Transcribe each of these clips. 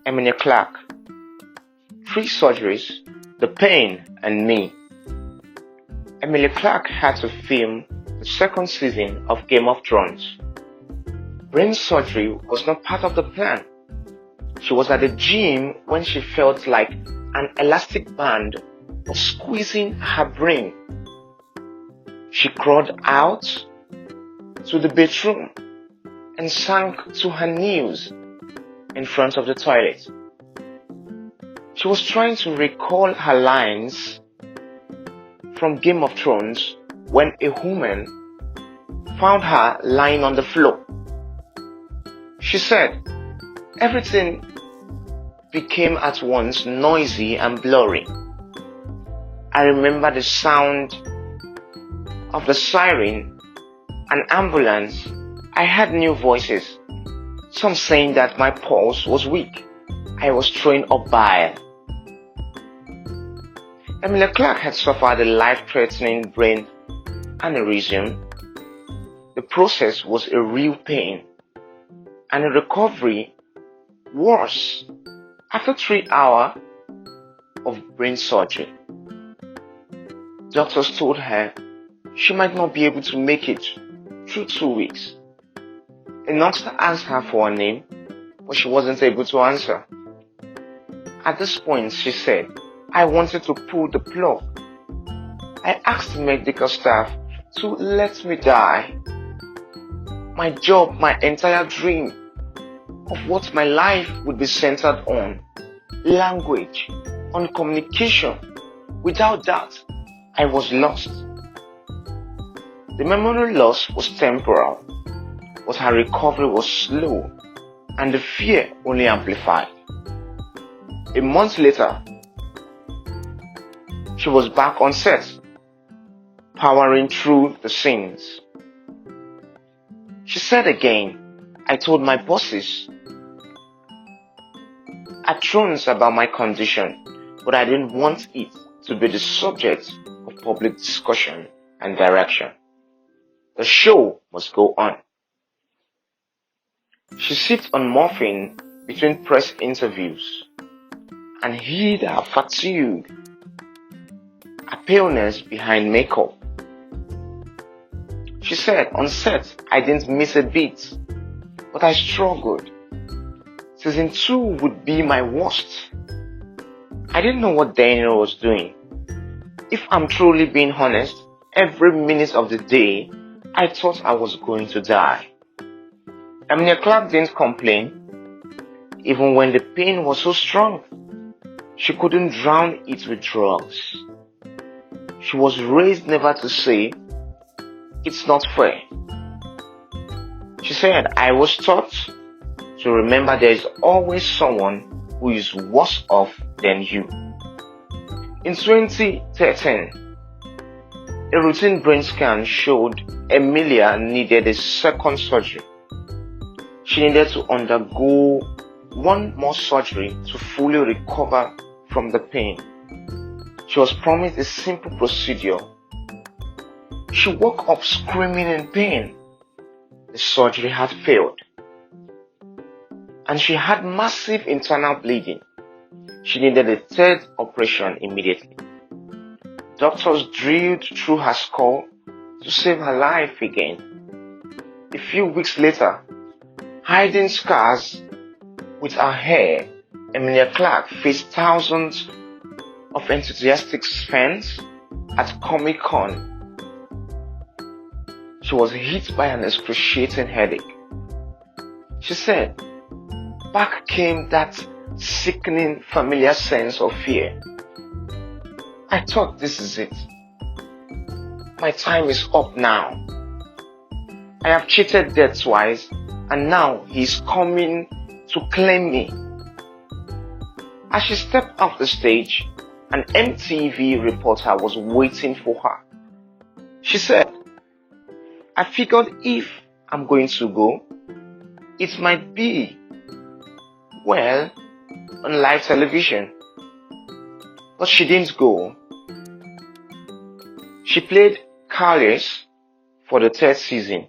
Emilia Clarke. 3 surgeries, the pain, and me. Emilia Clarke had to film the second season of Game of Thrones. Brain surgery was not part of the plan. She was at the gym when she felt like an elastic band was squeezing her brain. She crawled out to the bedroom and sank to her knees in front of the toilet. She was trying to recall her lines from Game of Thrones when a woman found her lying on the floor. She said, "Everything became at once noisy and blurry. I remember the sound of the siren, an ambulance. I heard new voices, some saying that my pulse was weak. I was throwing up bile." Emilia Clarke had suffered a life-threatening brain aneurysm. The process was a real pain, and a recovery worse after 3 hours of brain surgery. Doctors told her she might not be able to make it through 2 weeks. A nurse asked her for her name, but she wasn't able to answer. At this point, she said, "I wanted to pull the plug. I asked the medical staff to let me die. My job, my entire dream of what my life would be centered on, language, on communication. Without that, I was lost." The memory loss was temporal, but her recovery was slow, and the fear only amplified. A month later, she was back on set, powering through the scenes. She said again, "I told my bosses at Thrones about my condition, but I didn't want it to be the subject of public discussion and direction. The show must go on." She sipped on morphine between press interviews and hid her fatigue, her paleness behind makeup. She said, "On set, I didn't miss a beat, but I struggled. Season 2 would be my worst. I didn't know what Daniel was doing. If I'm truly being honest, every minute of the day, I thought I was going to die." Emilia Clarke didn't complain, even when the pain was so strong. She couldn't drown it with drugs. She was raised never to say, "It's not fair." She said, "I was taught to remember there is always someone who is worse off than you." In 2013, a routine brain scan showed Emilia needed a second surgery. She needed to undergo one more surgery to fully recover from the pain. She was promised a simple procedure. She woke up screaming in pain. The surgery had failed, and she had massive internal bleeding. She needed a third operation immediately. Doctors drilled through her skull to save her life again. A few weeks later, hiding scars with her hair, Emilia Clarke faced thousands of enthusiastic fans at Comic-Con. She was hit by an excruciating headache. She said, "Back came that sickening familiar sense of fear. I thought, this is it. My time is up now. I have cheated death twice, and now he's coming to claim me." As she stepped off the stage, an MTV reporter was waiting for her. She said, "I figured if I'm going to go, it might be, well, on live television." But she didn't go. She played Clarke for the 3rd season,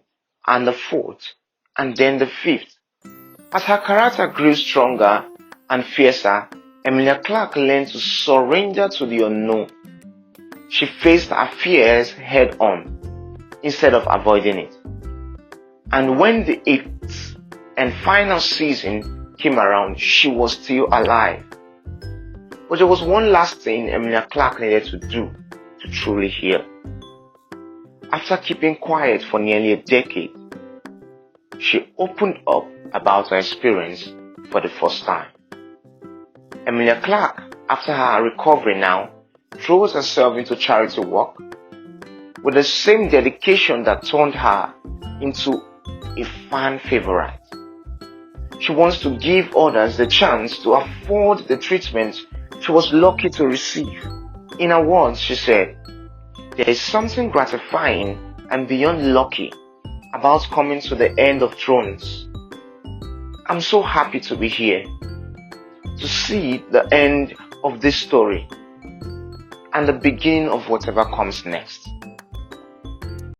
and the 4th, and then the 5th. As her character grew stronger and fiercer, Emilia Clarke learned to surrender to the unknown. She faced her fears head on instead of avoiding it. And when the 8th and final season came around, she was still alive. But there was one last thing Emilia Clarke needed to do to truly heal. After keeping quiet for nearly a decade, she opened up about her experience for the first time. Emilia Clarke, after her recovery now, throws herself into charity work with the same dedication that turned her into a fan favorite. She wants to give others the chance to afford the treatment she was lucky to receive. In her words, she said, "There is something gratifying and beyond lucky about coming to the end of thrones. I'm so happy to be here, to see the end of this story and the beginning of whatever comes next."